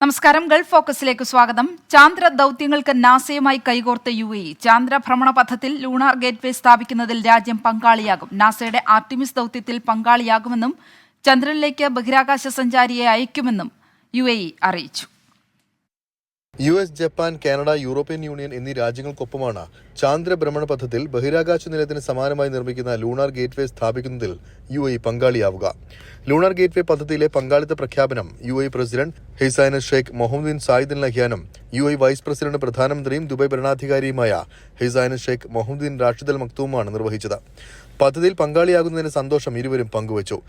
നമസ്കാരം. ഗൾഫ് ഫോക്കസിലേക്ക് സ്വാഗതം. ചാന്ദ്ര ദൌത്യങ്ങൾക്ക് നാസയുമായി കൈകോർത്ത UAE ചാന്ദ്ര ഭ്രമണ പഥത്തിൽ ലൂണാർ ഗേറ്റ്വേ സ്ഥാപിക്കുന്നതിൽ രാജ്യം പങ്കാളിയാകും. നാസയുടെ ആർട്ടിമിസ് ദൌത്യത്തിൽ പങ്കാളിയാകുമെന്നും ചന്ദ്രനിലേക്ക് ബഹിരാകാശ സഞ്ചാരിയെ അയക്കുമെന്നും UAE അറിയിച്ചു. US, Japan, Canada, European Union എന്നീ രാജ്യങ്ങൾക്കൊപ്പമാണ് ചാന്ദ്ര ഭ്രമണ പഥത്തിൽ ബഹിരാകാശ നിലയത്തിന് സമാനമായി നിർമ്മിക്കുന്ന ലൂണാർ ഗേറ്റ്വേ സ്ഥാപിക്കുന്നതിൽ UAE പങ്കാളിയാവുക. ലൂണാർ ഗേറ്റ്വേ പദ്ധതിയിലെ പങ്കാളിത്ത പ്രഖ്യാപനം UAE President His Highness Sheikh Mohammed bin Zayed Al നഹ്യാനും UAE വൈസ് പ്രസിഡന്റ് പ്രധാനമന്ത്രിയും ദുബായ് ഭരണാധികാരിയുമായ His Highness Sheikh Mohammed bin Rashid Al മക്തൂമുമാണ് നിർവഹിച്ചത്. പദ്ധതിയിൽ പങ്കാളിയാകുന്നതിന് സന്തോഷം ഇരുവരും പങ്കുവച്ചു.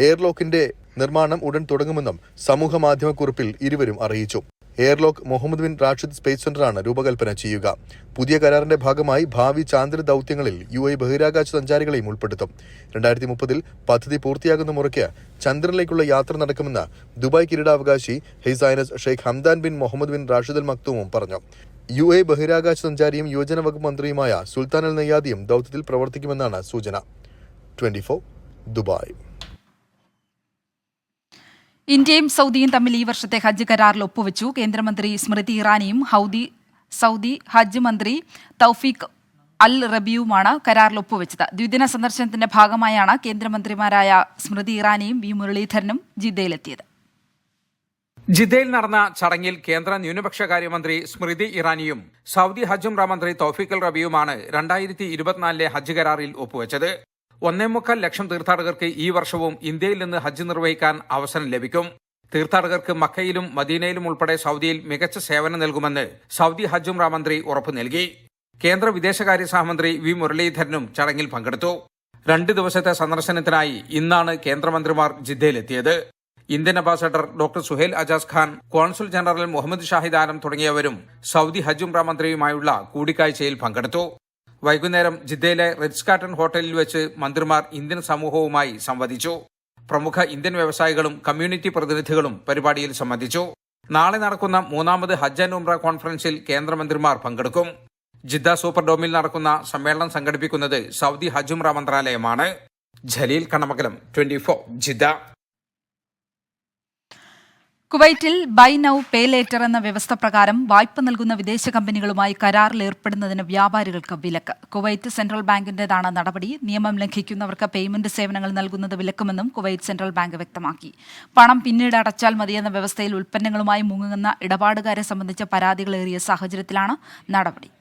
എയർലോക്കിന്റെ നിർമ്മാണം ഉടൻ തുടങ്ങുമെന്നും സമൂഹ മാധ്യമക്കുറിപ്പിൽ ഇരുവരും അറിയിച്ചു. Airlock Mohammed bin Rashid space സെന്ററാണ് രൂപകൽപ്പന ചെയ്യുക. പുതിയ കരാറിന്റെ ഭാഗമായി ഭാവി ചാന്ദ്ര ദൌത്യങ്ങളിൽ UAE ബഹിരാകാശ സഞ്ചാരികളെയും ഉൾപ്പെടുത്തും. 2030 പദ്ധതി പൂർത്തിയാകുന്ന മുറയ്ക്ക് ചന്ദ്രനിലേക്കുള്ള യാത്ര നടക്കുമെന്ന് ദുബായ് കിരീടാവകാശി His Highness Sheikh Hamdan bin Mohammed bin Rashid Al മക്തൂമും പറഞ്ഞു. UAE ബഹിരാകാശ സഞ്ചാരിയും യുവജന വകുപ്പ് മന്ത്രിയുമായ സുൽത്താൻ അൽ നയ്യാദിയും ദൌത്യത്തിൽ പ്രവർത്തിക്കുമെന്നാണ് സൂചന. 24 ദുബായ്. ഇന്ത്യയും സൗദിയും തമ്മിൽ ഈ വർഷത്തെ ഹജ്ജ് കരാറിൽ ഒപ്പുവെച്ചു. കേന്ദ്രമന്ത്രി സ്മൃതി ഇറാനിയും സൗദി ഹജ്ജ് മന്ത്രി തൗഫീഖ് അൽ റബിയുമാണ് കരാറിൽ ഒപ്പുവെച്ചത്. ദ്വിദിന സന്ദർശനത്തിന്റെ ഭാഗമായാണ് കേന്ദ്രമന്ത്രിമാരായ സ്മൃതി ഇറാനിയും വി മുരളീധരനും ജിദ്ദയിലെത്തിയത്. ജിദ്ദയിൽ നടന്ന ചടങ്ങിൽ കേന്ദ്ര ന്യൂനപക്ഷകാര്യമന്ത്രി സ്മൃതി ഇറാനിയും സൗദി ഹജ്ജ് മന്ത്രി തൗഫീഖ് അൽ റബിയുമാണ് 2024 ഹജ്ജ് കരാറിൽ ഒപ്പുവെച്ചത്. 1.25 ലക്ഷം തീർത്ഥാടകർക്ക് ഈ വർഷവും ഇന്ത്യയിൽ നിന്ന് ഹജ്ജ് നിർവഹിക്കാൻ അവസരം ലഭിക്കും. തീർത്ഥാടകർക്ക് മക്കയിലും മദീനയിലും ഉൾപ്പെടെ സൗദിയിൽ മികച്ച സേവനം നൽകുമെന്ന് സൗദി ഹജ്ജ് മന്ത്രി ഉറപ്പു നൽകി. കേന്ദ്ര വിദേശകാര്യ സഹമന്ത്രി വി മുരളീധരനും ചടങ്ങിൽ പങ്കെടുത്തു. 2 ദിവസത്തെ സന്ദർശനത്തിനായി ഇന്നാണ് കേന്ദ്രമന്ത്രിമാർ ജിദ്ദയിലെത്തിയത്. Indian ambassador doctor Suhel Ajaz Khan, consul general Mohammed Shahid Alam തുടങ്ങിയവരും സൗദി ഹജ്ജ് മന്ത്രിയുമായുള്ള കൂടിക്കാഴ്ചയിൽ പങ്കെടുത്തു. വൈകുന്നേരം ജിദ്ദയിലെ റിറ്റ്സ് കാർട്ടൺ ഹോട്ടലിൽ വെച്ച് മന്ത്രിമാർ ഇന്ത്യൻ സമൂഹവുമായി സംവദിച്ചു. പ്രമുഖ ഇന്ത്യൻ വ്യവസായികളും കമ്മ്യൂണിറ്റി പ്രതിനിധികളും പരിപാടിയിൽ സംബന്ധിച്ചു. നാളെ നടക്കുന്ന 3ാമത് ഹജ്ജ് ആൻഡ് ഉംറ കോൺഫറൻസിൽ കേന്ദ്രമന്ത്രിമാർ പങ്കെടുക്കും. ജിദ്ദ സൂപ്പർ ഡോമിൽ നടക്കുന്ന സമ്മേളനം സംഘടിപ്പിക്കുന്നത് സൗദി ഹജ്ജ് മന്ത്രാലയമാണ്. ജലീൽ കണമകലം, 24 ജിദ്ദ. കുവൈറ്റിൽ ബൈ നൌ പേ ലേറ്റർ എന്ന വ്യവസ്ഥ പ്രകാരം വായ്പ നൽകുന്ന വിദേശ കമ്പനികളുമായി കരാറിൽ ഏർപ്പെടുന്നതിന് വ്യാപാരികൾക്ക് വിലക്ക്. കുവൈറ്റ് സെൻട്രൽ ബാങ്കിന്റേതാണ് നടപടി. നിയമം ലംഘിക്കുന്നവർക്ക് പേയ്മെന്റ് സേവനങ്ങൾ നൽകുന്നത് വിലക്കുമെന്നും കുവൈറ്റ് സെൻട്രൽ ബാങ്ക് വ്യക്തമാക്കി. പണം പിന്നീട് അടച്ചാൽ മതിയെന്ന വ്യവസ്ഥയിൽ ഉൽപ്പന്നങ്ങളുമായി മുങ്ങുന്ന ഇടപാടുകാരെ സംബന്ധിച്ച പരാതികളേറിയ സാഹചര്യത്തിലാണ് നടപടി.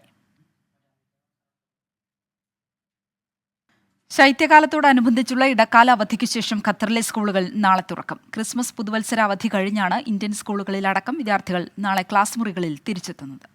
ശൈത്യകാലത്തോടനുബന്ധിച്ചുള്ള ഇടക്കാല അവധിക്ക് ശേഷം ഖത്തറിലെ സ്കൂളുകൾ നാളെ തുറക്കും. ക്രിസ്മസ് പുതുവത്സര അവധി കഴിഞ്ഞാണ് ഇന്ത്യൻ സ്കൂളുകളിലടക്കം വിദ്യാർത്ഥികൾ നാളെ ക്ലാസ് മുറികളിൽ തിരിച്ചെത്തുന്നത്.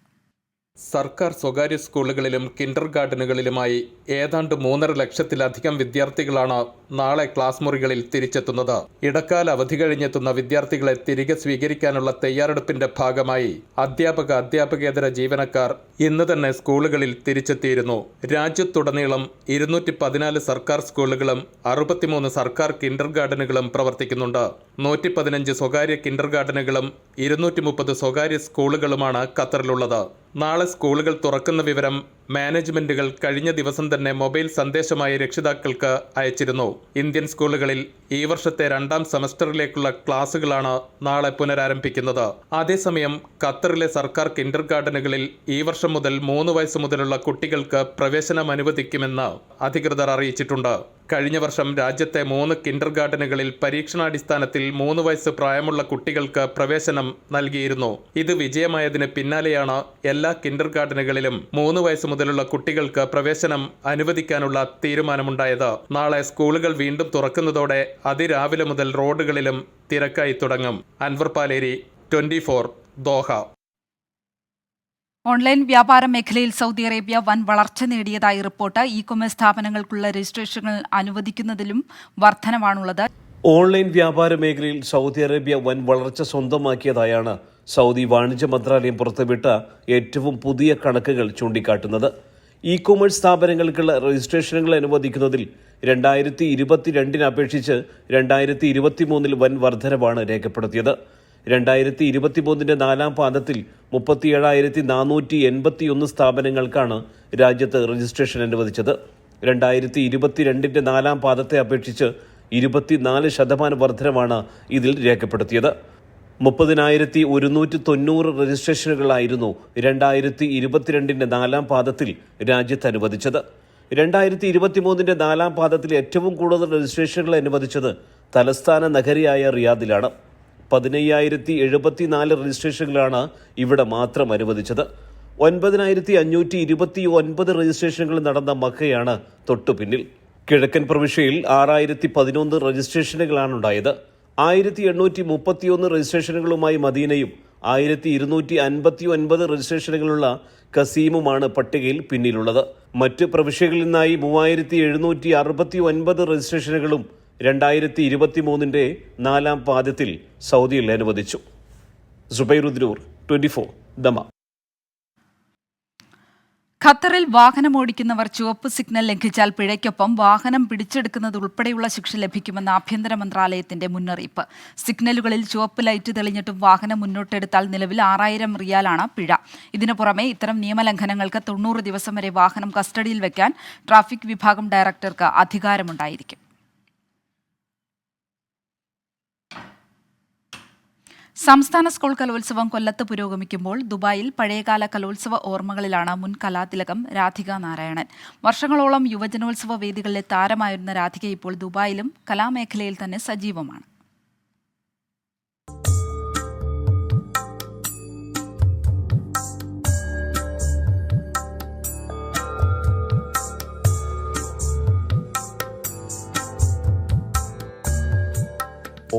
സർക്കാർ സ്വകാര്യ സ്കൂളുകളിലും കിൻഡർ ഗാർഡനുകളിലുമായി ഏതാണ്ട് 3.5 ലക്ഷത്തിലധികം വിദ്യാർത്ഥികളാണ് നാളെ ക്ലാസ് മുറികളിൽ തിരിച്ചെത്തുന്നത്. ഇടക്കാല അവധി കഴിഞ്ഞെത്തുന്ന വിദ്യാർത്ഥികളെ തിരികെ സ്വീകരിക്കാനുള്ള തയ്യാറെടുപ്പിന്റെ ഭാഗമായി അധ്യാപകേതര ജീവനക്കാർ ഇന്ന് തന്നെ സ്കൂളുകളിൽ തിരിച്ചെത്തിയിരുന്നു. രാജ്യത്തുടനീളം 214 സർക്കാർ സ്കൂളുകളും 63 സർക്കാർ കിൻഡർ ഗാർഡനുകളും പ്രവർത്തിക്കുന്നുണ്ട്. 115 സ്വകാര്യ കിൻഡർ ഗാർഡനുകളും 230 സ്വകാര്യ സ്കൂളുകളുമാണ് ഖത്തറിലുള്ളത്. നാളെ സ്കൂളുകൾ തുറക്കുന്ന വിവരം മാനേജ്മെന്റുകൾ കഴിഞ്ഞ ദിവസം തന്നെ മൊബൈൽ സന്ദേശമായി രക്ഷിതാക്കൾക്ക് അയച്ചിരുന്നു. ഇന്ത്യൻ സ്കൂളുകളിൽ ഈ വർഷത്തെ 2ാം സെമസ്റ്ററിലേക്കുള്ള ക്ലാസുകളാണ് നാളെ പുനരാരംഭിക്കുന്നത്. അതേസമയം ഖത്തറിലെ സർക്കാർ കിൻഡർ ഗാർഡനുകളിൽ ഈ വർഷം മുതൽ 3 വയസ്സ് മുതലുള്ള കുട്ടികൾക്ക് പ്രവേശനം അനുവദിക്കുമെന്ന് അധികൃതർ അറിയിച്ചിട്ടുണ്ട്. കഴിഞ്ഞ വർഷം രാജ്യത്തെ 3 കിൻഡർ ഗാർഡനുകളിൽ പരീക്ഷണാടിസ്ഥാനത്തിൽ 3 വയസ്സ് പ്രായമുള്ള കുട്ടികൾക്ക് പ്രവേശനം നൽകിയിരുന്നു. ഇത് വിജയമായതിന് പിന്നാലെയാണ് എല്ലാ കിൻഡർ ഗാർഡനുകളിലും 3 വയസ്സ് മുതലുള്ള കുട്ടികൾക്ക് പ്രവേശനം അനുവദിക്കാനുള്ള തീരുമാനമുണ്ടായത്. നാളെ സ്കൂളുകൾ വീണ്ടും തുറക്കുന്നതോടെ അതിരാവിലെ മുതൽ റോഡുകളിലും തിരക്കായി തുടങ്ങും. അൻവർ പാലേരി, 24 ദോഹ. ഓൺലൈൻ വ്യാപാര മേഖലയിൽ സൗദി അറേബ്യ വൻ വളർച്ച നേടിയതായി റിപ്പോർട്ട്. ഇ-കൊമേഴ്സ് സ്ഥാപനങ്ങൾക്കുള്ള രജിസ്ട്രേഷനുകൾ അനുവദിക്കുന്നതിലും വർധനവാണുള്ളത്. ഓൺലൈൻ വ്യാപാര മേഖലയിൽ സൗദി അറേബ്യ വൻ വളർച്ച സ്വന്തമാക്കിയതായാണ് സൗദി വാണിജ്യ മന്ത്രാലയം പുറത്തുവിട്ട ഏറ്റവും പുതിയ കണക്കുകൾ ചൂണ്ടിക്കാട്ടുന്നത്. ഇ-കൊമേഴ്സ് സ്ഥാപനങ്ങൾക്കുള്ള രജിസ്ട്രേഷനുകൾ അനുവദിക്കുന്നതിൽ 2022 അപേക്ഷിച്ച് 2023 വൻ വർധനവാണ് രേഖപ്പെടുത്തിയത്. 2023 4ാം പാദത്തിൽ 37,481 സ്ഥാപനങ്ങൾക്കാണ് രാജ്യത്ത് രജിസ്ട്രേഷൻ അനുവദിച്ചത്. 2022 4ാം പാദത്തെ അപേക്ഷിച്ച് 24% വർധനമാണ് ഇതിൽ രേഖപ്പെടുത്തിയത്. 30,190 രജിസ്ട്രേഷനുകളായിരുന്നു 2022 4-ാം പാദത്തിൽ രാജ്യത്ത് അനുവദിച്ചത്. 2023 4-ാം പാദത്തിൽ ഏറ്റവും കൂടുതൽ രജിസ്ട്രേഷനുകൾ അനുവദിച്ചത് തലസ്ഥാന നഗരിയായ റിയാദിലാണ്. 15,074 രജിസ്ട്രേഷനുകളാണ് ഇവിടെ മാത്രം അനുവദിച്ചത്. 9,529 രജിസ്ട്രേഷനുകൾ നടന്ന മക്കയാണ് തൊട്ടുപിന്നിൽ. കിഴക്കൻ പ്രവിശ്യയിൽ 6,011 രജിസ്ട്രേഷനുകളാണ് ഉണ്ടായത്. 1,831 രജിസ്ട്രേഷനുകളുമായി മദീനയും 1,259 രജിസ്ട്രേഷനുകളുള്ള കസീമുമാണ് പട്ടികയിൽ പിന്നിലുള്ളത്. മറ്റ് പ്രവിശ്യകളിൽ നിന്നായി 3,769 രജിസ്ട്രേഷനുകളും 2023 4-ാം പാദത്തിൽ സൗദിയിൽ അനുവദിച്ചു. സുബൈറുദ്ദൂർ, 24 ദമ. ഖത്തറിൽ വാഹനമോടിക്കുന്നവർ ചുവപ്പ് സിഗ്നൽ ലംഘിച്ചാൽ പിഴയ്ക്കൊപ്പം വാഹനം പിടിച്ചെടുക്കുന്നത് ഉൾപ്പെടെയുള്ള ശിക്ഷ ലഭിക്കുമെന്ന് ആഭ്യന്തര മന്ത്രാലയത്തിന്റെ മുന്നറിയിപ്പ്. സിഗ്നലുകളിൽ ചുവപ്പ് ലൈറ്റ് തെളിഞ്ഞിട്ടും വാഹനം മുന്നോട്ടെടുത്താൽ നിലവിൽ 6,000 റിയാലാണ് പിഴ. ഇതിനു പുറമെ ഇത്തരം നിയമലംഘനങ്ങൾക്ക് 90 ദിവസം വരെ വാഹനം കസ്റ്റഡിയിൽ വയ്ക്കാൻ ട്രാഫിക് വിഭാഗം ഡയറക്ടർക്ക് അധികാരമുണ്ടായിരിക്കും. സംസ്ഥാന സ്കൂൾ കലോത്സവം കൊല്ലത്ത് പുരോഗമിക്കുമ്പോൾ ദുബായിൽ പഴയകാല കലോത്സവ ഓർമ്മകളിലാണ് മുൻ കലാതിലകം രാധിക നാരായണൻ. വർഷങ്ങളോളം യുവജനോത്സവ വേദികളിലെ താരമായിരുന്ന രാധിക ഇപ്പോൾ ദുബായിലും കലാമേഖലയിൽ തന്നെ സജീവമാണ്.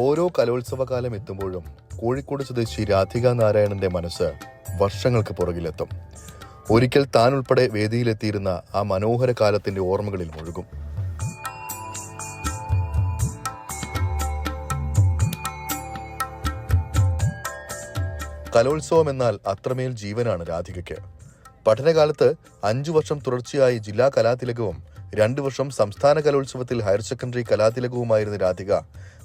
ഓരോ കലോത്സവകാലം എത്തുമ്പോഴും കോഴിക്കോട് സ്വദേശി രാധിക നാരായണന്റെ മനസ്സ് വർഷങ്ങൾക്ക് പുറകിലെത്തും. ഒരിക്കൽ താൻ ഉൾപ്പെടെ വേദിയിലെത്തിയിരുന്ന ആ മനോഹര കാലത്തിന്റെ ഓർമ്മകളിൽ മുഴുകും. കലോത്സവം എന്നാൽ അത്രമേൽ ജീവനാണ് രാധികയ്ക്ക്. പഠനകാലത്ത് 5 വർഷം തുടർച്ചയായി ജില്ലാ കലാതിലകവും 2 വർഷം സംസ്ഥാന കലോത്സവത്തിൽ ഹയർ സെക്കൻഡറി കലാതിലകവുമായിരുന്ന രാധിക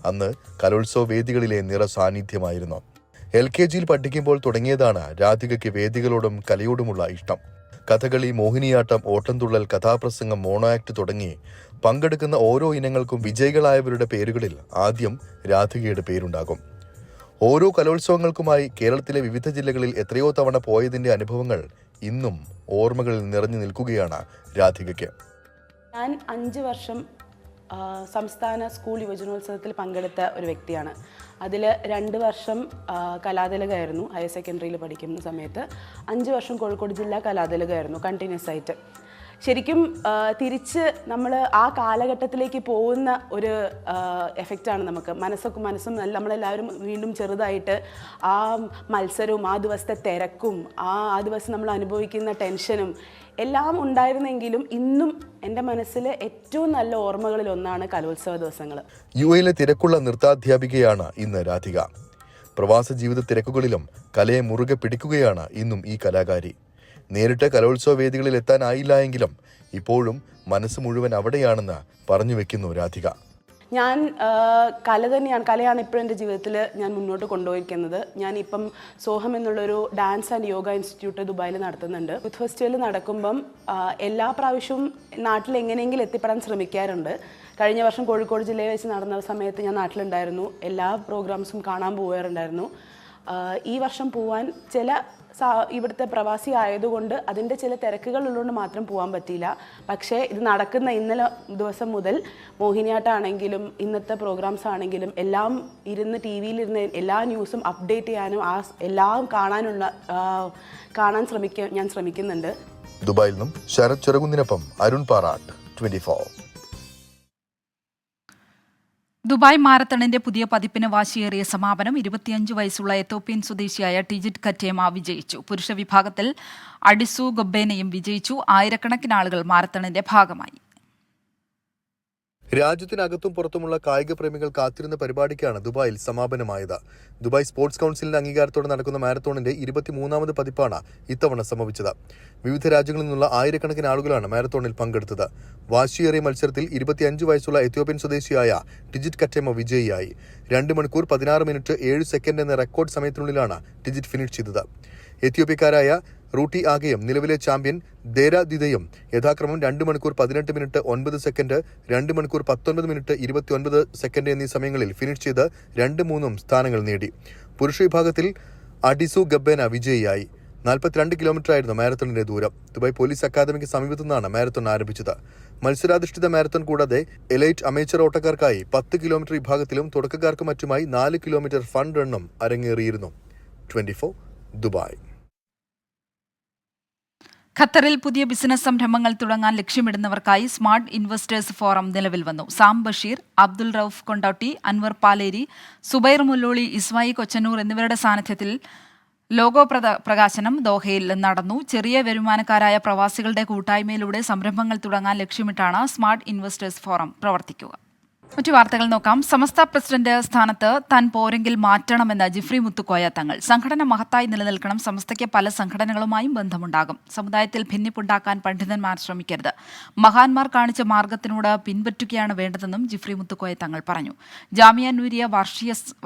അന്ന് കലോത്സവ വേദികളിലെ നിറ സാന്നിധ്യമായിരുന്നു. LKGയിൽ പഠിക്കുമ്പോൾ തുടങ്ങിയതാണ് രാധികയ്ക്ക് വേദികളോടും കലയോടുമുള്ള ഇഷ്ടം. കഥകളി, മോഹിനിയാട്ടം, ഓട്ടംതുള്ളൽ, കഥാപ്രസംഗം, മോണോ ആക്ട് തുടങ്ങി പങ്കെടുക്കുന്ന ഓരോ ഇനങ്ങൾക്കും വിജയികളായവരുടെ പേരുകളിൽ ആദ്യം രാധികയുടെ പേരുണ്ടാകും. ഓരോ കലോത്സവങ്ങൾക്കുമായി കേരളത്തിലെ വിവിധ ജില്ലകളിൽ എത്രയോ തവണ പോയതിന്റെ അനുഭവങ്ങൾ ഇന്നും ഓർമ്മകളിൽ നിറഞ്ഞു നിൽക്കുകയാണ് രാധികയ്ക്ക്. ഞാൻ 5 വർഷം സംസ്ഥാന സ്കൂൾ യുവജനോത്സവത്തിൽ പങ്കെടുത്ത ഒരു വ്യക്തിയാണ്. അതിൽ 2 വർഷം കലാതിലകമായിരുന്നു ഹയർ സെക്കൻഡറിയിൽ പഠിക്കുന്ന സമയത്ത്. 5 വർഷം കോഴിക്കോട് ജില്ലാ കലാതിലകമായിരുന്നു കണ്ടിന്യൂസ് ആയിട്ട്. ശരിക്കും തിരിച്ച് നമ്മൾ ആ കാലഘട്ടത്തിലേക്ക് പോകുന്ന ഒരു എഫക്റ്റാണ് നമുക്ക്. മനസ്സും നമ്മളെല്ലാവരും വീണ്ടും ചെറുതായിട്ട് ആ മത്സരവും ആ ദിവസത്തെ തിരക്കും ആ ദിവസം നമ്മൾ അനുഭവിക്കുന്ന ടെൻഷനും എല്ലാം ഉണ്ടായിരുന്നെങ്കിലും ഇന്നും എൻ്റെ മനസ്സിൽ ഏറ്റവും നല്ല ഓർമ്മകളിൽ ഒന്നാണ് കലോത്സവ ദിവസങ്ങൾ. UAE തിരക്കുള്ള നൃത്താധ്യാപികയാണ് ഇന്ന് രാധിക. പ്രവാസ ജീവിത തിരക്കുകളിലും കലയെ മുറുകെ പിടിക്കുകയാണ് ഇന്നും ഈ കലാകാരി. നേരിട്ട് കലോത്സവ വേദികളിൽ എത്താനായില്ല എങ്കിലും ഇപ്പോഴും മനസ്സ് മുഴുവൻ അവിടെയാണെന്ന് പറഞ്ഞു വെക്കുന്നു രാധിക. ഞാൻ കലയാണ് ഇപ്പോഴും എൻ്റെ ജീവിതത്തിൽ ഞാൻ മുന്നോട്ട് കൊണ്ടുപോയിരിക്കുന്നത്. ഞാനിപ്പം സോഹം എന്നുള്ളൊരു ഡാൻസ് ആൻഡ് യോഗ ഇൻസ്റ്റിറ്റ്യൂട്ട് ദുബായിൽ നടത്തുന്നുണ്ട്. യൂത്ത് ഫെസ്റ്റിവൽ നടക്കുമ്പം എല്ലാ പ്രാവശ്യവും നാട്ടിൽ എങ്ങനെയെങ്കിലും എത്തിപ്പെടാൻ ശ്രമിക്കാറുണ്ട്. കഴിഞ്ഞ വർഷം കോഴിക്കോട് ജില്ലയിൽ വെച്ച് നടന്ന സമയത്ത് ഞാൻ നാട്ടിലുണ്ടായിരുന്നു. എല്ലാ പ്രോഗ്രാംസും കാണാൻ പോകാറുണ്ടായിരുന്നു. ഈ വർഷം പോവാൻ ഇവിടുത്തെ പ്രവാസി ആയതുകൊണ്ട് അതിൻ്റെ ചില തിരക്കുകൾ ഉള്ളതുകൊണ്ട് മാത്രം പോകാൻ പറ്റിയില്ല. പക്ഷേ ഇത് നടക്കുന്ന ഇന്നലെ ദിവസം മുതൽ മോഹിനിയാട്ടമാണെങ്കിലും ഇന്നത്തെ പ്രോഗ്രാംസ് ആണെങ്കിലും എല്ലാം ഇരുന്ന് TV-യിലിരുന്ന് എല്ലാ ന്യൂസും അപ്ഡേറ്റ് ചെയ്യാനും എല്ലാം കാണാൻ ഞാൻ ശ്രമിക്കുന്നുണ്ട്. ദുബായിൽ നിന്നും ശരത് ചെറുകുന്നിനൊപ്പം അരുൺ പാറാട്ട്, 24. ദുബായ് മാരത്തണിന്റെ പുതിയ പതിപ്പിന് വാശിയേറിയ സമാപനം. 25 വയസ്സുള്ള എത്തോപ്യൻ സ്വദേശിയായ ടിജിറ്റ് കറ്റേമ വിജയിച്ചു. പുരുഷ വിഭാഗത്തിൽ അഡിസു ഗൊബേനയും വിജയിച്ചു. ആയിരക്കണക്കിന് ആളുകൾ മാരത്തണിന്റെ ഭാഗമായി. രാജ്യത്തിനകത്തും പുറത്തുമുള്ള കായിക പ്രേമികൾ കാത്തിരുന്ന പരിപാടിക്കാണ് ദുബായിൽ സമാപനമായത്. ദുബായ് സ്പോർട്സ് കൗൺസിലിന്റെ അംഗീകാരത്തോടെ നടക്കുന്ന മാരത്തോണിന്റെ 23ാമത് പതിപ്പാണ് ഇത്തവണ സംഭവിച്ചത്. വിവിധ രാജ്യങ്ങളിൽ നിന്നുള്ള ആയിരക്കണക്കിന് ആളുകളാണ് മാരത്തോണിൽ പങ്കെടുത്തത്. വാശിയേറിയ മത്സരത്തിൽ 25 വയസ്സുള്ള എത്യോപ്യൻ സ്വദേശിയായ ടിജിറ്റ് കറ്റേമ വിജയിയായി. 2 മണിക്കൂർ 16 മിനിറ്റ് 7 സെക്കൻഡ് എന്ന റെക്കോർഡ് സമയത്തിനുള്ളിലാണ് ടിജിറ്റ് ഫിനിഷ് ചെയ്തത്. എത്യോപ്യക്കാരായ റൂട്ടി ആകെയും നിലവിലെ ചാമ്പ്യൻ ദേര ദിദയും യഥാക്രമം 2 മണിക്കൂർ 18 മിനിറ്റ് 9 സെക്കൻഡ്, 2 മണിക്കൂർ 19 മിനിറ്റ് 29 സെക്കൻഡ് എന്നീ സമയങ്ങളിൽ ഫിനിഷ് ചെയ്ത് 2-3 സ്ഥാനങ്ങൾ നേടി. പുരുഷ വിഭാഗത്തിൽ അഡിസു ഗബ്ബേന വിജയിയായി. 42 കിലോമീറ്ററായിരുന്നു മാരത്തണിന്റെ ദൂരം. ദുബായ് പോലീസ് അക്കാദമിക്ക് സമീപത്തു നിന്നാണ് മാരത്തൺ ആരംഭിച്ചത്. മത്സരാധിഷ്ഠിത മാരത്തൺ കൂടാതെ എലൈറ്റ് അമേച്ചർ ഓട്ടക്കാർക്കായി 10 കിലോമീറ്റർ വിഭാഗത്തിലും തുടക്കക്കാർക്ക് മറ്റുമായി 4 കിലോമീറ്റർ ഫൺ റണ്ണും അരങ്ങേറിയിരുന്നു. 24 ദുബായ്. ഖത്തറിൽ പുതിയ ബിസിനസ് സംരംഭങ്ങൾ തുടങ്ങാൻ ലക്ഷ്യമിടുന്നവർക്കായി സ്മാർട്ട് ഇൻവെസ്റ്റേഴ്സ് ഫോറം നിലവിൽ വന്നു. സാം ബഷീർ, അബ്ദുൾ റൌഫ് കൊണ്ടോട്ടി, അൻവർ പാലേരി, സുബൈർ മുല്ലോളി, ഇസ്മായി കൊച്ചന്നൂർ എന്നിവരുടെ സാന്നിധ്യത്തിൽ ലോഗോ പ്രകാശനം ദോഹയിൽ നടന്നു. ചെറിയ വരുമാനക്കാരായ പ്രവാസികളുടെ കൂട്ടായ്മയിലൂടെ സംരംഭങ്ങൾ തുടങ്ങാൻ ലക്ഷ്യമിട്ടാണ് സ്മാർട്ട് ഇൻവെസ്റ്റേഴ്സ് ഫോറം പ്രവർത്തിക്കുക. മറ്റു വാർത്തകൾ നോക്കാം. സമസ്ത പ്രസിഡന്റ് സ്ഥാനത്ത് താൻ പോരെങ്കിൽ മാറ്റണമെന്ന് ജിഫ്രി മുത്തുക്കോയ തങ്ങൾ. സംഘടന മഹത്തായി നിലനിൽക്കണം. സമസ്തയ്ക്ക് പല സംഘടനകളുമായും ബന്ധമുണ്ടാകും. സമുദായത്തിൽ ഭിന്നിപ്പുണ്ടാക്കാൻ പണ്ഡിതന്മാർ ശ്രമിക്കരുത്. മഹാന്മാർ കാണിച്ച മാർഗത്തിനോട് പിൻപറ്റുകയാണ് വേണ്ടതെന്നും ജിഫ്രി മുത്തുക്കോയ തങ്ങൾ പറഞ്ഞു. ജാമിയ നൂരിയ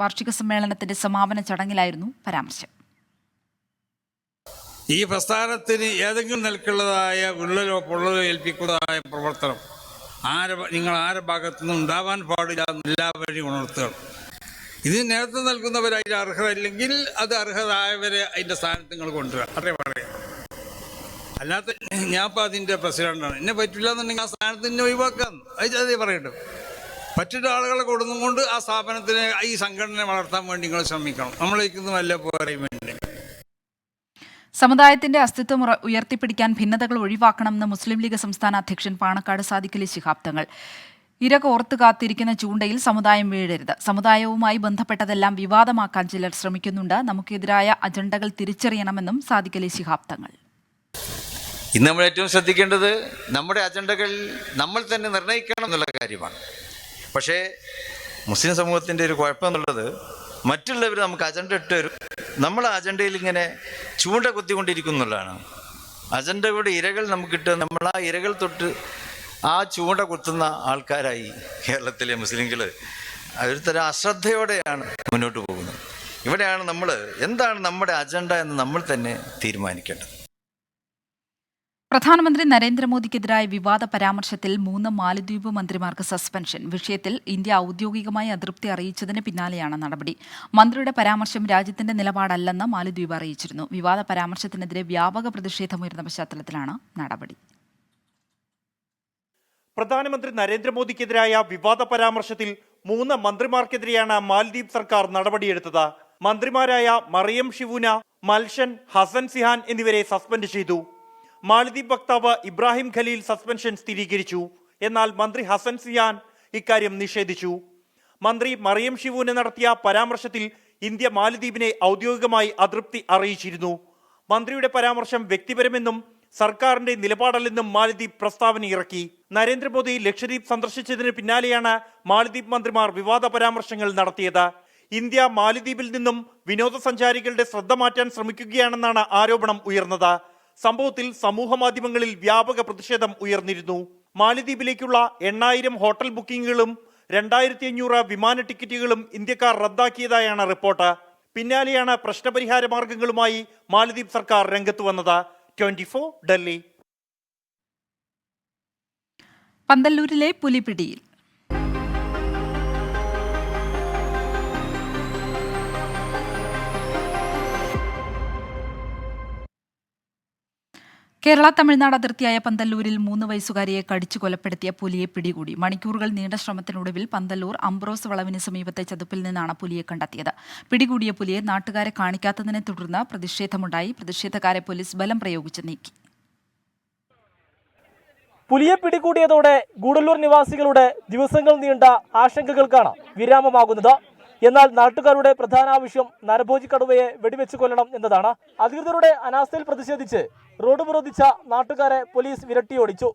വാർഷിക സമ്മേളനത്തിന്റെ സമാപന ചടങ്ങിലായിരുന്നു പരാമർശം. ഈ പ്രസ്ഥാനത്തിന് ഏതെങ്കിലും നിലക്കുള്ളതായ വിള്ളലോ പൊള്ളലോ ഏൽപ്പിക്കുന്നതായ പ്രവർത്തനം നിങ്ങൾ ആരുടെ ഭാഗത്തുനിന്നും ഉണ്ടാവാൻ പാടില്ല എല്ലാവരെയും ഉണർത്തുക. ഇതിന് നേതൃത്വം നൽകുന്നവർ അതിന് അർഹതയില്ലെങ്കിൽ അത് അർഹരായവരെ അതിൻ്റെ സ്ഥാനത്ത് നിങ്ങൾ കൊണ്ടുവരിക. അത്രേ പറയാം. അല്ലാത്ത ഞാനിപ്പോൾ അതിൻ്റെ പ്രസിഡന്റാണ്, എന്നെ പറ്റില്ല എന്നുണ്ടെങ്കിൽ ആ സ്ഥാനത്ത് തന്നെ ഒഴിവാക്കാം. അതേ പറയട്ടെ. മറ്റൊരു ആളുകളെ കൊടുന്നുകൊണ്ട് ആ സ്ഥാപനത്തിനെ ഈ സംഘടനയെ വളർത്താൻ വേണ്ടി നിങ്ങൾ ശ്രമിക്കണം. നമ്മളേക്കൊന്നുമല്ല പോരായ്മ. സമുദായത്തിന്റെ അസ്തിത്വം ഉയർത്തിപ്പിടിക്കാൻ ഭിന്നതകൾ ഒഴിവാക്കണമെന്ന് മുസ്ലിം ലീഗ് സംസ്ഥാന അധ്യക്ഷൻ പാണക്കാട് സാദിഖ് അലി ശിഹാബ് തങ്ങൾ. ഇരകോർത്ത് കാത്തിരിക്കുന്ന ചൂണ്ടയിൽ സമുദായം വീഴരുത്. സമുദായവുമായി ബന്ധപ്പെട്ടതെല്ലാം വിവാദമാക്കാൻ ചിലർ ശ്രമിക്കുന്നുണ്ട്. നമുക്കെതിരായ അജണ്ടകൾ തിരിച്ചറിയണമെന്നും സാദിഖ് അലി ശിഹാബ് തങ്ങൾ. ഇന്ന് നമ്മൾ ഏറ്റവും ശ്രദ്ധിക്കേണ്ടത് നമ്മുടെ അജണ്ടകൾ നമ്മൾ തന്നെ നിർണ്ണയിക്കണം എന്നുള്ള കാര്യമാണ്. പക്ഷേ മുസ്ലിം സമൂഹത്തിൻ്റെ ഒരു കുഴപ്പം എന്നുള്ളത്, മറ്റുള്ളവർ നമുക്ക് അജണ്ട ഇട്ട് തരും, നമ്മൾ ആ അജണ്ടയിൽ ഇങ്ങനെ ചൂണ്ട കുത്തിക്കൊണ്ടിരിക്കുന്നുള്ളതാണ്. അജണ്ടയുടെ ഇരകൾ നമുക്കിട്ട് നമ്മൾ ആ ഇരകൾ തൊട്ട് ആ ചൂണ്ട കുത്തുന്ന ആൾക്കാരായി കേരളത്തിലെ മുസ്ലിങ്ങൾ ഒരു തരം അശ്രദ്ധയോടെയാണ് മുന്നോട്ട് പോകുന്നത്. ഇവിടെയാണ് നമ്മൾ എന്താണ് നമ്മുടെ അജണ്ട എന്ന് നമ്മൾ തന്നെ തീരുമാനിക്കേണ്ടത്. പ്രധാനമന്ത്രി നരേന്ദ്രമോദിക്കെതിരായ വിവാദ പരാമർശത്തിൽ 3 മാലദ്വീപ് മന്ത്രിമാർക്ക് സസ്പെൻഷൻ. വിഷയത്തിൽ ഇന്ത്യ ഔദ്യോഗികമായി അതൃപ്തി അറിയിച്ചതിന് പിന്നാലെയാണ് നടപടി. മന്ത്രിയുടെ പരാമർശം രാജ്യത്തിന്റെ നിലപാടല്ലെന്ന് മാലദ്വീപ് അറിയിച്ചിരുന്നു. വിവാദ പരാമർശത്തിനെതിരെ വ്യാപക പ്രതിഷേധമുയർന്ന പശ്ചാത്തലത്തിലാണ് നടപടി. പ്രധാനമന്ത്രി നരേന്ദ്രമോദിക്കെതിരായ വിവാദ പരാമർശത്തിൽ 3 മന്ത്രിമാർക്കെതിരെയാണ് മാലദ്വീപ് സർക്കാർ നടപടിയെടുത്തത്. മന്ത്രിമാരായ മറിയം ഷിവൂന, മൽഷൻ, ഹസൻ സിഹാൻ എന്നിവരെ സസ്പെൻഡ് ചെയ്തു. മാലദ്വീപ് വക്താവ് ഇബ്രാഹിം ഖലീൽ സസ്പെൻഷൻ സ്ഥിരീകരിച്ചു. എന്നാൽ മന്ത്രി ഹസൻ സിഹാൻ ഇക്കാര്യം നിഷേധിച്ചു. മന്ത്രി മറിയം ഷിവൂന നടത്തിയ പരാമർശത്തിൽ ഇന്ത്യ മാലദ്വീപിനെ ഔദ്യോഗികമായി അതൃപ്തി അറിയിച്ചിരുന്നു. മന്ത്രിയുടെ പരാമർശം വ്യക്തിപരമെന്നും സർക്കാരിന്റെ നിലപാടല്ലെന്നും മാലദ്വീപ് പ്രസ്താവന ഇറക്കി. നരേന്ദ്രമോദി ലക്ഷദ്വീപ് സന്ദർശിച്ചതിന് പിന്നാലെയാണ് മാലദ്വീപ് മന്ത്രിമാർ വിവാദ പരാമർശങ്ങൾ നടത്തിയത്. ഇന്ത്യ മാലദ്വീപിൽ നിന്നും വിനോദസഞ്ചാരികളുടെ ശ്രദ്ധ മാറ്റാൻ ശ്രമിക്കുകയാണെന്നാണ് ആരോപണം ഉയർന്നത്. സംഭവത്തിൽ സമൂഹ മാധ്യമങ്ങളിൽ വ്യാപക പ്രതിഷേധം ഉയർന്നിരുന്നു. മാലദ്വീപിലേക്കുള്ള 8000 ഹോട്ടൽ ബുക്കിംഗുകളും 2500 വിമാന ടിക്കറ്റുകളും ഇന്ത്യക്കാർ റദ്ദാക്കിയതായാണ് റിപ്പോർട്ട്. പിന്നാലെയാണ് പ്രശ്നപരിഹാര മാർഗങ്ങളുമായി മാലദ്വീപ് സർക്കാർ രംഗത്ത് വന്നത്. 24 ഡൽഹി. പന്തല്ലൂരിലെ പുലിപിടിയിൽ കേരള തമിഴ്നാട് അതിർത്തിയായ പന്തല്ലൂരിൽ 3 വയസ്സുകാരിയെ കടിച്ചു കൊലപ്പെടുത്തിയ പുലിയെ പിടികൂടി. മണിക്കൂറുകൾ നീണ്ട ശ്രമത്തിനൊടുവിൽ പന്തല്ലൂർ അംബ്രോസ് വളവിന് സമീപത്തെ ചതുപ്പിൽ നിന്നാണ് പുലിയെ കണ്ടെത്തിയത്. പിടികൂടിയ പുലിയെ നാട്ടുകാരെ കാണിക്കാത്തതിനെ തുടർന്ന് പ്രതിഷേധമുണ്ടായി. പ്രതിഷേധക്കാരെ പോലീസ് ബലം പ്രയോഗിച്ച് നീക്കി. പുലിയെ പിടികൂടിയതോടെ ഗൂഡല്ലൂർ നിവാസികളുടെ ദിവസങ്ങൾ നീണ്ട ആശങ്കകൾക്കാണ് വിരാമമാകുന്നത്. എന്നാൽ നാട്ടുകാരുടെ പ്രധാന ആവശ്യം നരഭോജി കടുവയെ വെടിവെച്ച് കൊല്ലണം എന്നതാണ്. അധികൃതരുടെ അനാസ്ഥയിൽ പ്രതിഷേധിച്ച് റോഡ് ഉപരോധിച്ച നാട്ടുകാരെ പോലീസ് വിരട്ടിയോടിച്ചു.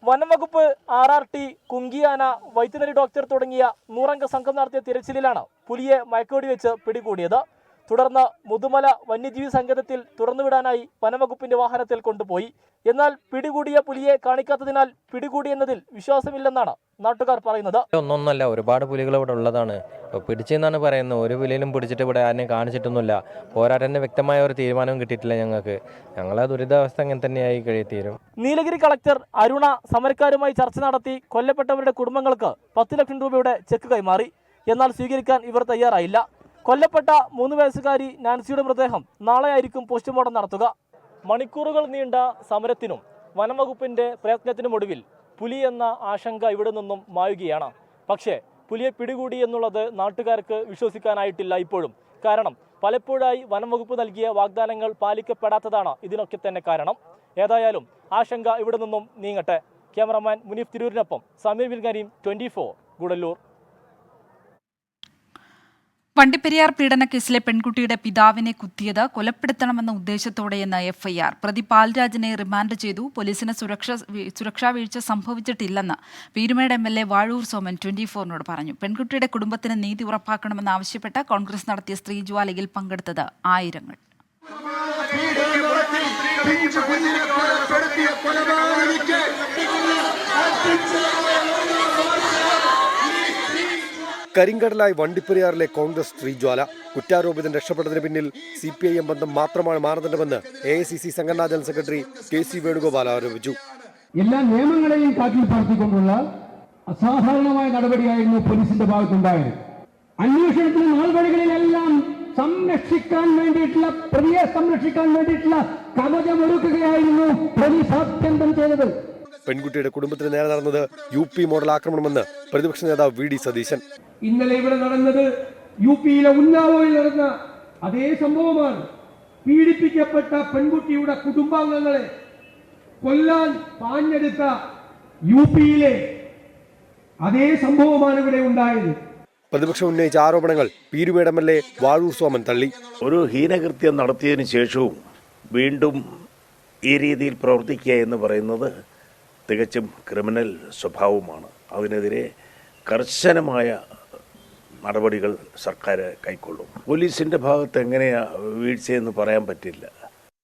വനംവകുപ്പ്, RRT, കുങ്കിയാന, വൈദ്യുതി ഡോക്ടർ തുടങ്ങിയ 100 അംഗ സംഘം നടത്തിയ തിരച്ചിലിലാണ് പുലിയെ മയക്കുവെടി വെച്ച് പിടികൂടിയത്. തുടർന്ന് മുതുമല വന്യജീവി സങ്കേതത്തിൽ തുറന്നുവിടാനായി വനംവകുപ്പിന്റെ വാഹനത്തിൽ കൊണ്ടുപോയി. എന്നാൽ പിടികൂടിയ പുലിയെ കാണിക്കാത്തതിനാൽ പിടികൂടിയെന്നതിൽ വിശ്വാസമില്ലെന്നാണ് നാട്ടുകാർ പറയുന്നത്. ഒന്നൊന്നല്ല, ഒരുപാട് പുലികൾ ഇവിടെ ഉള്ളതാണ്. പിടിച്ചെന്നാണ് പറയുന്നത്. ഒരു പുലിയിലും പിടിച്ചിട്ട് ഇവിടെ ആരെയും കാണിച്ചിട്ടൊന്നുമില്ല. പോരാട്ടന്റെ വ്യക്തമായ ഒരു തീരുമാനവും കിട്ടിയിട്ടില്ല ഞങ്ങൾക്ക്. ഞങ്ങളെ ദുരിതാവസ്ഥ അങ്ങനെ തന്നെയായി കഴിയത്തീരും. നീലഗിരി കളക്ടർ അരുണ സമരക്കാരുമായി ചർച്ച നടത്തി കൊല്ലപ്പെട്ടവരുടെ കുടുംബങ്ങൾക്ക് 10 ലക്ഷം രൂപയുടെ ചെക്ക് കൈമാറി. എന്നാൽ സ്വീകരിക്കാൻ ഇവർ തയ്യാറായില്ല. കൊല്ലപ്പെട്ട 3 വയസ്സുകാരി നാൻസിയുടെ മൃതദേഹം നാളെയായിരിക്കും പോസ്റ്റ്മോർട്ടം നടത്തുക. മണിക്കൂറുകൾ നീണ്ട സമരത്തിനും വനംവകുപ്പിന്റെ പ്രയത്നത്തിനുമൊടുവിൽ പുലി എന്ന ആശങ്ക ഇവിടെ നിന്നും മായുകയാണ്. പക്ഷേ പുലിയെ പിടികൂടി എന്നുള്ളത് നാട്ടുകാർക്ക് വിശ്വസിക്കാനായിട്ടില്ല ഇപ്പോഴും. കാരണം പലപ്പോഴായി വനംവകുപ്പ് നൽകിയ വാഗ്ദാനങ്ങൾ പാലിക്കപ്പെടാത്തതാണ് ഇതിനൊക്കെ തന്നെ കാരണം. ഏതായാലും ആശങ്ക ഇവിടെ നിന്നും നീങ്ങട്ടെ. ക്യാമറമാൻ മുനീഫ് തിരൂരിനൊപ്പം സമീർ ബിൽഗാനിയും 24 ഗൂഡല്ലൂർ. വണ്ടിപ്പെരിയാർ പീഡനക്കേസിലെ പെൺകുട്ടിയുടെ പിതാവിനെ കുത്തിയത് കൊലപ്പെടുത്തണമെന്ന ഉദ്ദേശത്തോടെയെന്ന എഫ്ഐആർ. പ്രതി പാൽരാജിനെ റിമാൻഡ് ചെയ്തു. പോലീസിന് സുരക്ഷാ വീഴ്ച സംഭവിച്ചിട്ടില്ലെന്ന് പീരുമേട് MLA വാഴൂർ സോമൻ 24-നോട് പറഞ്ഞു. പെൺകുട്ടിയുടെ കുടുംബത്തിന് നീതി ഉറപ്പാക്കണമെന്നാവശ്യപ്പെട്ട് കോൺഗ്രസ് നടത്തിയ സ്ത്രീജ്വാലയിൽ പങ്കെടുത്തത് ആയിരങ്ങൾ. കരിങ്കടലായി വണ്ടിപ്പെരിയാറിലെ കോൺഗ്രസ് സ്ത്രീജ്വാല. കുറ്റാരോപിതൻ രക്ഷപ്പെട്ടതിന് പിന്നിൽ CPIM ബന്ധം മാത്രമാണ് മാനദണ്ഡമെന്ന് AICC സംഘടനാ ജനറൽ സെക്രട്ടറി KC വേണുഗോപാൽ ആരോപിച്ചു. എല്ലാ നിയമങ്ങളെയും കാറ്റിൽ പറത്തിക്കൊണ്ടുള്ള അസാധാരണമായ നടപടിയായിരുന്നു പോലീസിന്റെ ഭാഗത്തുണ്ടായത്. അന്വേഷണത്തിന് നാൾവഴികളിലെല്ലാം സംരക്ഷിക്കാൻ വേണ്ടിയിട്ടുള്ള പ്രതിയെ സംരക്ഷിക്കാൻ വേണ്ടിയിട്ടുള്ള കവചമൊരുക്കുകയായിരുന്നു പോലീസ് ആത്യന്തം ചെയ്തത്. പെൺകുട്ടിയുടെ കുടുംബത്തിന് നേരെ നടന്നത് UP മോഡൽ ആക്രമണമെന്ന് പ്രതിപക്ഷ നേതാവ് VD സതീശൻ. ഇന്നലെ ഇവിടെ നടന്നത് UPയിലെ ഉന്നാവോയിൽ നടന്ന അതേ സംഭവമാണ്. പീഡിപ്പിക്കപ്പെട്ട പെൺകുട്ടിയുടെ കുടുംബാംഗങ്ങളെ കൊല്ലാൻ പാഞ്ഞെടുത്ത UPയിലെ അതേ സംഭവമാണ് ഇവിടെ ഉണ്ടായത്. പ്രതിപക്ഷം ഉന്നയിച്ച ആരോപണങ്ങൾ പീരുമേട് MLA വാഴൂർ സോമൻ തള്ളി. ഒരു ഹീനകൃത്യം നടത്തിയതിനു ശേഷവും വീണ്ടും ഈ രീതിയിൽ പ്രവർത്തിക്കുക എന്ന് പറയുന്നത് തികച്ചും ക്രിമിനൽ സ്വഭാവമാണ്. അതിനെതിരെ കർശനമായ നടപടികൾ സർക്കാർ കൈക്കൊള്ളും. പോലീസിന്റെ ഭാഗത്ത് എങ്ങനെയാ വീഴ്ചയെന്ന് പറയാൻ പറ്റില്ല.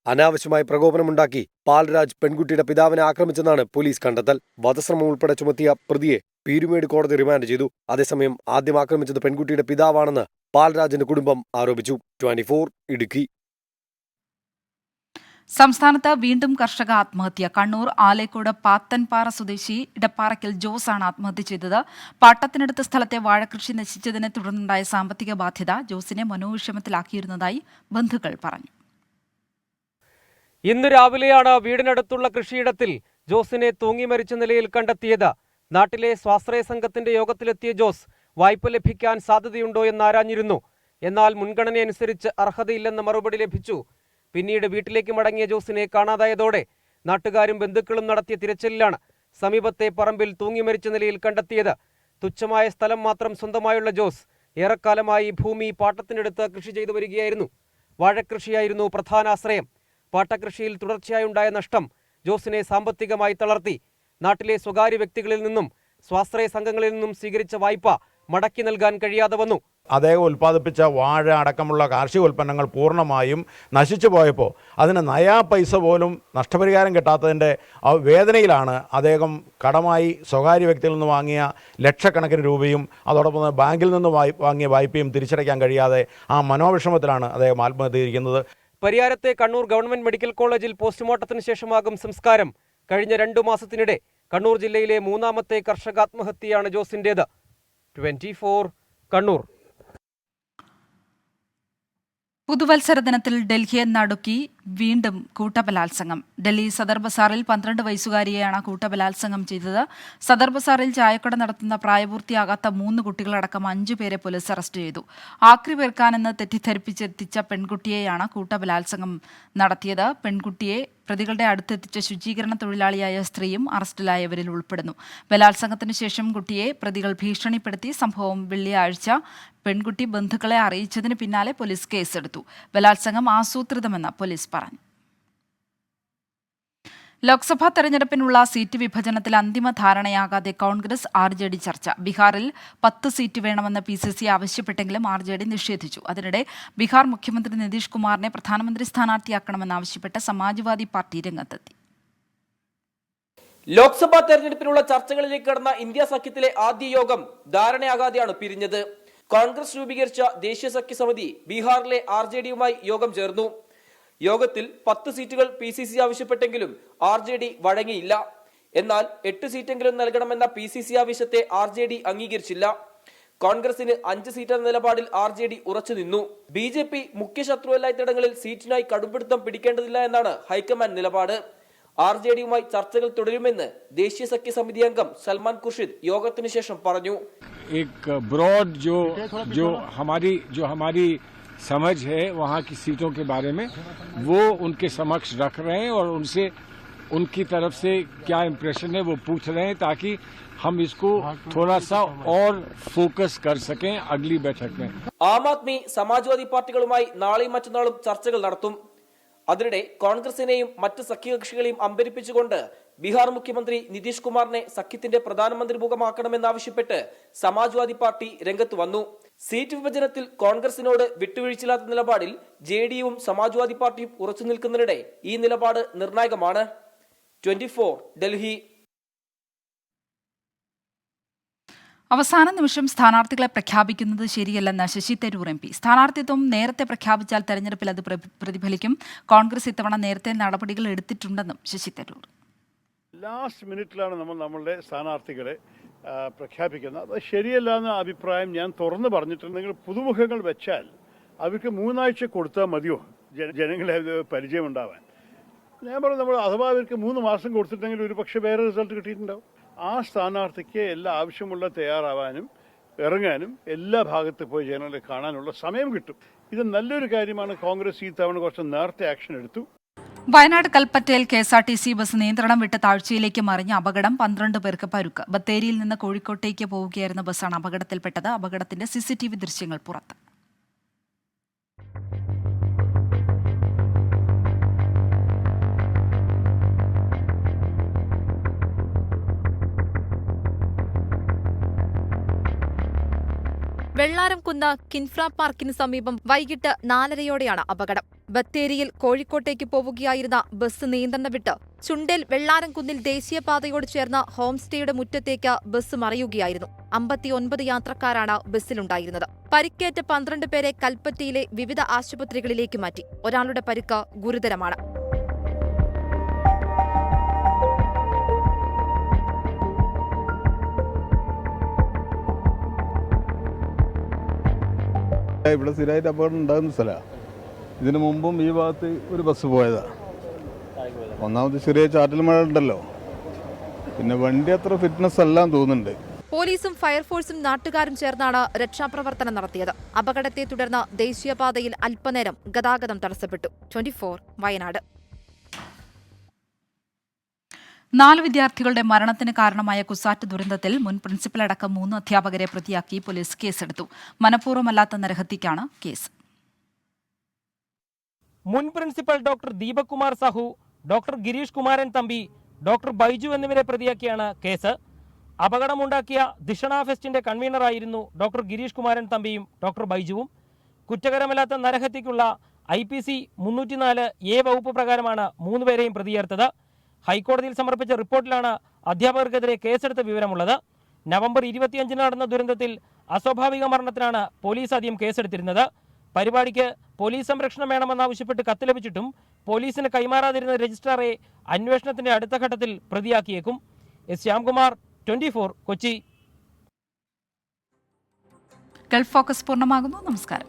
അനാവശ്യമായി പ്രകോപനമുണ്ടാക്കി പാൽരാജ് പെൺകുട്ടിയുടെ പിതാവിനെ ആക്രമിച്ചെന്നാണ് പോലീസ് കണ്ടെത്തൽ. വധശ്രമം ഉൾപ്പെടെ ചുമത്തിയ പ്രതിയെ പീരുമേട് കോടതി റിമാൻഡ് ചെയ്തു. അതേസമയം ആദ്യം ആക്രമിച്ചത് പെൺകുട്ടിയുടെ പിതാവാണെന്ന് പാൽരാജിന്റെ കുടുംബം ആരോപിച്ചു. 24 ഇടുക്കി. സംസ്ഥാനത്ത് വീണ്ടും കർഷക ആത്മഹത്യ. കണ്ണൂർ ആലേക്കോട് പാത്തൻപാറ സ്വദേശി ഇടപ്പാറയ്ക്കൽ ജോസ് ആണ് ആത്മഹത്യ ചെയ്തത്. പാട്ടത്തിനടുത്ത സ്ഥലത്തെ വാഴകൃഷി നശിച്ചതിനെ തുടർന്നുണ്ടായ സാമ്പത്തിക ബാധ്യത ജോസിനെ മനോവിഷമത്തിലാക്കിയിരുന്നതായി ബന്ധുക്കൾ പറഞ്ഞു. ഇന്ന് രാവിലെയാണ് വീടിനടുത്തുള്ള കൃഷിയിടത്തിൽ ജോസിനെ തൂങ്ങി മരിച്ച നിലയിൽ കണ്ടെത്തിയത്. നാട്ടിലെ സ്വാശ്രയ സംഘത്തിന്റെ യോഗത്തിലെത്തിയ ജോസ് വായ്പ ലഭിക്കാൻ സാധ്യതയുണ്ടോ എന്നാരാഞ്ഞിരുന്നു. എന്നാൽ മുൻഗണനയനുസരിച്ച് അർഹതയില്ലെന്ന മറുപടി ലഭിച്ചു. പിന്നീട് വീട്ടിലേക്ക് മടങ്ങിയ ജോസിനെ കാണാതായതോടെ നാട്ടുകാരും ബന്ധുക്കളും നടത്തിയ തിരച്ചിലിലാണ് സമീപത്തെ പറമ്പിൽ തൂങ്ങി മരിച്ച നിലയിൽ കണ്ടെത്തിയത്. തുച്ഛമായ സ്ഥലം മാത്രം സ്വന്തമായുള്ള ജോസ് ഏറെക്കാലമായി ഭൂമി പാട്ടത്തിനെടുത്ത് കൃഷി ചെയ്തു വരികയായിരുന്നു. വാഴക്കൃഷിയായിരുന്നു പ്രധാന ആശ്രയം. പാട്ടകൃഷിയിൽ തുടർച്ചയായുണ്ടായ നഷ്ടം ജോസിനെ സാമ്പത്തികമായി തളർത്തി. നാട്ടിലെ സ്വകാര്യ വ്യക്തികളിൽ നിന്നും സ്വാശ്രയ സംഘങ്ങളിൽ നിന്നും സ്വീകരിച്ച വായ്പ മടക്കി നൽകാൻ കഴിയാതെ വന്നു. അദ്ദേഹം ഉൽപ്പാദിപ്പിച്ച വാഴ അടക്കമുള്ള കാർഷിക ഉൽപ്പന്നങ്ങൾ പൂർണ്ണമായും നശിച്ചു പോയപ്പോൾ അതിന് നയാ പൈസ പോലും നഷ്ടപരിഹാരം കിട്ടാത്തതിൻ്റെ വേദനയിലാണ് അദ്ദേഹം കടമായി സ്വകാര്യ വ്യക്തിയിൽ നിന്ന് വാങ്ങിയ ലക്ഷക്കണക്കിന് രൂപയും അതോടൊപ്പം ബാങ്കിൽ നിന്ന് വാങ്ങിയ വായ്പയും തിരിച്ചടയ്ക്കാൻ കഴിയാതെ ആ മനോവിഷമത്തിലാണ് അദ്ദേഹം ആത്മഹത്യ ചെയ്തിരിക്കുന്നത്. പരിയാരത്തെ കണ്ണൂർ ഗവൺമെന്റ് മെഡിക്കൽ കോളേജിൽ പോസ്റ്റ്മോർട്ടത്തിന് ശേഷമാകും സംസ്കാരം. കഴിഞ്ഞ 2 മാസത്തിനിടെ കണ്ണൂർ ജില്ലയിലെ 3ാമത്തെ കർഷകാത്മഹത്യയാണ് ജോസിന്റേത്. 24 കണ്ണൂർ. പുതുവത്സര ദിനത്തിൽ ഡൽഹിയെ നടുക്കി വീണ്ടും കൂട്ടബലാത്സംഗം. ഡൽഹി സദർ ബസാറിൽ 12 വയസ്സുകാരിയെയാണ് കൂട്ടബലാത്സംഗം ചെയ്തത്. സദർ ബസാറിൽ ചായക്കട നടത്തുന്ന പ്രായപൂർത്തിയാകാത്ത 3 കുട്ടികളടക്കം 5 പേരെ പോലീസ് അറസ്റ്റ് ചെയ്തു. ആക്രി പേർക്കാനെന്ന് തെറ്റിദ്ധരിപ്പിച്ചെത്തിച്ച പെൺകുട്ടിയെയാണ് കൂട്ടബലാത്സംഗം നടത്തിയത്. പെൺകുട്ടിയെ പ്രതികളുടെ അടുത്തെത്തിച്ച ശുചീകരണ തൊഴിലാളിയായ സ്ത്രീയും അറസ്റ്റിലായവരിൽ ഉൾപ്പെടുന്നു. ബലാത്സംഗത്തിന് ശേഷം കുട്ടിയെ പ്രതികൾ ഭീഷണിപ്പെടുത്തി. സംഭവം വെള്ളിയാഴ്ച പെൺകുട്ടി ബന്ധുക്കളെ അറിയിച്ചതിന് പിന്നാലെ പോലീസ് കേസെടുത്തു. ബലാത്സംഗം ആസൂത്രിതമെന്ന് പോലീസ് പറഞ്ഞു. ലോക്സഭാ തെരഞ്ഞെടുപ്പിനുള്ള സീറ്റ് വിഭജനത്തിൽ അന്തിമ ധാരണയാകാതെ കോൺഗ്രസ് RJD ചർച്ച. ബീഹാറിൽ 10 സീറ്റ് വേണമെന്ന് PCC ആവശ്യപ്പെട്ടെങ്കിലും RJD നിഷേധിച്ചു. അതിനിടെ ബീഹാർ മുഖ്യമന്ത്രി നിതീഷ് കുമാറിനെ പ്രധാനമന്ത്രി സ്ഥാനാർത്ഥിയാക്കണമെന്നാവശ്യപ്പെട്ട് സമാജ്വാദി പാർട്ടി രംഗത്തെത്തി. ലോക്സഭാ തെരഞ്ഞെടുപ്പിനുള്ള ചർച്ചകളിലേക്ക് കടന്ന ഇന്ത്യ സഖ്യത്തിലെ ആദ്യ യോഗം ധാരണയാകാതെയാണ് പിരിഞ്ഞത്. കോൺഗ്രസ് രൂപീകരിച്ച ദേശീയ സഖ്യ സമിതി ബീഹാറിലെ RJDയുമായി യോഗം ചേർന്നു. യോഗത്തിൽ 10 സീറ്റുകൾ PCC ആവശ്യപ്പെട്ടെങ്കിലും RJD വഴങ്ങിയില്ല. എന്നാൽ 8 സീറ്റെങ്കിലും നൽകണമെന്ന PCC ആവശ്യത്തെ RJD അംഗീകരിച്ചില്ല. കോൺഗ്രസിന് 5 സീറ്റ് എന്ന നിലപാടിൽ RJD ഉറച്ചുനിന്നു. BJP മുഖ്യ ശത്രുവല്ലാത്തിടങ്ങളിൽ സീറ്റിനായി കടുംപിടുത്തം പിടിക്കേണ്ടതില്ല എന്നാണ് ഹൈക്കമാൻഡ് നിലപാട്. RJDയുമായി ചർച്ചകൾ തുടരുമെന്ന് ദേശീയ സഖ്യ സമിതി അംഗം സൽമാൻ ഖുർഷിദ് യോഗത്തിന് ശേഷം പറഞ്ഞു. एक ब्रॉड जो हमारी समझ है वहाँ की सीटों के बारे में वो उनके समक्ष रख रहे हैं और उनसे उनकी तरफ से क्या इम्प्रेशन है वो पूछ रहे हैं ताकि हम इसको थोड़ा सा और फोकस कर सकें अगली बैठक में. ആം ആദ്മി സമാജ്വാദി പാർട്ടികളുമായി നാളെയും മറ്റന്നാളും ചർച്ചകൾ നടത്തും. അതിനിടെ കോൺഗ്രസിനെയും മറ്റ് സഖ്യകക്ഷികളെയും അമ്പരിപ്പിച്ചുകൊണ്ട് ബീഹാർ മുഖ്യമന്ത്രി നിതീഷ് കുമാറിനെ സഖ്യത്തിന്റെ പ്രധാനമന്ത്രി മുഖമാക്കണമെന്നാവശ്യപ്പെട്ട് സമാജ്വാദി പാർട്ടി രംഗത്ത് വന്നു. സീറ്റ് വിഭജനത്തിൽ കോൺഗ്രസിനോട് വിട്ടുവീഴ്ചയില്ലാത്ത നിലപാടിൽ JDയുവും സമാജ്വാദി പാർട്ടിയും ഉറച്ചു നിൽക്കുന്നതിനിടെ ഈ നിലപാട് നിർണായകമാണ്. 24 ഡൽഹി. അവസാന നിമിഷം സ്ഥാനാർത്ഥികളെ പ്രഖ്യാപിക്കുന്നത് ശരിയല്ലെന്ന് ശശി തരൂർ MP. സ്ഥാനാർത്ഥിത്വം നേരത്തെ പ്രഖ്യാപിച്ചാൽ തെരഞ്ഞെടുപ്പിൽ അത് പ്രതിഫലിക്കും. കോൺഗ്രസ് ഇത്തവണ നേരത്തെ നടപടികൾ എടുത്തിട്ടുണ്ടെന്നും ശശി തരൂർ. ലാസ്റ്റ് മിനിറ്റിലാണ് നമ്മളുടെ സ്ഥാനാർത്ഥികളെ പ്രഖ്യാപിക്കുന്നത്. അത് ശരിയല്ല എന്ന അഭിപ്രായം ഞാൻ തുറന്നു പറഞ്ഞിട്ടുണ്ടെങ്കിൽ പുതുമുഖങ്ങൾ വെച്ചാൽ അവർക്ക് 3 ആഴ്ച കൊടുത്താൽ മതിയോ ജനങ്ങളെ പരിചയമുണ്ടാവാൻ? ഞാൻ പറഞ്ഞു നമ്മൾ അഥവാ അവർക്ക് 3 മാസം കൊടുത്തിട്ടെങ്കിൽ ഒരു പക്ഷേ വേറെ റിസൾട്ട് കിട്ടിയിട്ടുണ്ടാവും. ആ സ്ഥാനാർത്ഥിക്ക് എല്ലാ ആവശ്യമുള്ള തയ്യാറാവാനും ഇറങ്ങാനും എല്ലാ ഭാഗത്ത് പോയി ജനങ്ങളെ കാണാനുള്ള സമയം കിട്ടും. ഇത് നല്ലൊരു കാര്യമാണ്. കോൺഗ്രസ് ഈ തവണ കുറച്ച് നേരത്തെ ആക്ഷൻ എടുത്തു. വയനാട് കൽപ്പറ്റയിൽ KSRTC ബസ് നിയന്ത്രണം വിട്ട് താഴ്ചയിലേക്ക് മറിഞ്ഞ അപകടം, 12 പേർക്ക് പരുക്ക്. ബത്തേരിയിൽ നിന്ന് കോഴിക്കോട്ടേക്ക് പോവുകയായിരുന്ന ബസ്സാണ് അപകടത്തിൽപ്പെട്ടത്. അപകടത്തിന്റെ CCTV ദൃശ്യങ്ങൾ പുറത്ത്. വെള്ളാരംകുന്ന് കിൻഫ്ര പാർക്കിന് സമീപം വൈകിട്ട് 4:30യോടെയാണ് അപകടം. ബത്തേരിയിൽ കോഴിക്കോട്ടേക്ക് പോവുകയായിരുന്ന ബസ് നിയന്ത്രണം വിട്ട് ചുണ്ടേൽ വെള്ളാരംകുന്നിൽ ദേശീയപാതയോട് ചേർന്ന ഹോം സ്റ്റേയുടെ മുറ്റത്തേക്ക് ബസ് മറിയുകയായിരുന്നു. 59 യാത്രക്കാരാണ് ബസ്സിലുണ്ടായിരുന്നത്. പരിക്കേറ്റ 12 പേരെ കൽപ്പറ്റയിലെ വിവിധ ആശുപത്രികളിലേക്ക് മാറ്റി. ഒരാളുടെ പരിക്ക് ഗുരുതരമാണ്. ഇവിടെ സ്ഥിരമായിട്ട് അപകടം ഉണ്ടാകുന്ന സ്ഥലമാണ്. ഇതിനു മുമ്പും ഈ ഭാഗത്ത് ഒരു ബസ് പോയതാണ്. ഒന്നാമത് ചെറിയ ചാറ്റൽ മഴ ഉണ്ടല്ലോ, പിന്നെ വണ്ടി അത്ര ഫിറ്റ്നസ് എല്ലാം തോന്നുന്നുണ്ട്. പോലീസും ഫയർഫോഴ്സും നാട്ടുകാരും ചേർന്നാണ് രക്ഷാപ്രവർത്തനം നടത്തിയത്. അപകടത്തെ തുടർന്ന് ദേശീയപാതയിൽ അല്പനേരം ഗതാഗതം തടസ്സപ്പെട്ടു. 24 വയനാട്. 4 വിദ്യാർത്ഥികളുടെ മരണത്തിന് കാരണമായ കുസാറ്റ് ദുരന്തത്തിൽ മുൻ പ്രിൻസിപ്പൽ അടക്കം 3 അധ്യാപകരെ പ്രതിയാക്കി പോലീസ് കേസെടുത്തു. മനഃപൂർവ്വമല്ലാത്ത നരഹത്യക്കാണ് കേസ്. മുൻ principal doctor Deepak Kumar Sahu, doctor Girish Kumaran Thampi, doctor Baiju എന്നിവരെ പ്രതിയാക്കിയാണ് കേസ്. അപകടമുണ്ടാക്കിയ ദിഷണ ഫെസ്റ്റിന്റെ കൺവീനറായിരുന്നു ഡോക്ടർ ഗിരീഷ് കുമാരൻ തമ്പിയും ഡോക്ടർ ബൈജുവും. കുറ്റകരമല്ലാത്ത നരഹത്യയ്ക്കുള്ള IPC 304A വകുപ്പ് പ്രകാരമാണ് 3 പേരെയും പ്രതിയേർത്തത്. ഹൈക്കോടതിയിൽ സമർപ്പിച്ച റിപ്പോർട്ടിലാണ് അധ്യാപകർക്കെതിരെ കേസെടുത്ത വിവരമുള്ളത്. നവംബർ 25 നടന്ന ദുരന്തത്തിൽ അസ്വാഭാവിക മരണത്തിനാണ് പോലീസ് ആദ്യം കേസെടുത്തിരുന്നത്. പരിപാടിക്ക് പോലീസ് സംരക്ഷണം വേണമെന്നാവശ്യപ്പെട്ട് കത്ത് ലഭിച്ചിട്ടും പോലീസിന് കൈമാറാതിരുന്ന രജിസ്ട്രാറെ അന്വേഷണത്തിന്റെ അടുത്ത ഘട്ടത്തിൽ പ്രതിയാക്കിയേക്കും. S. Shyamkumar, 24 Kochi. Gulf focus പൂർണ്ണമാകുന്നു. നമസ്കാരം.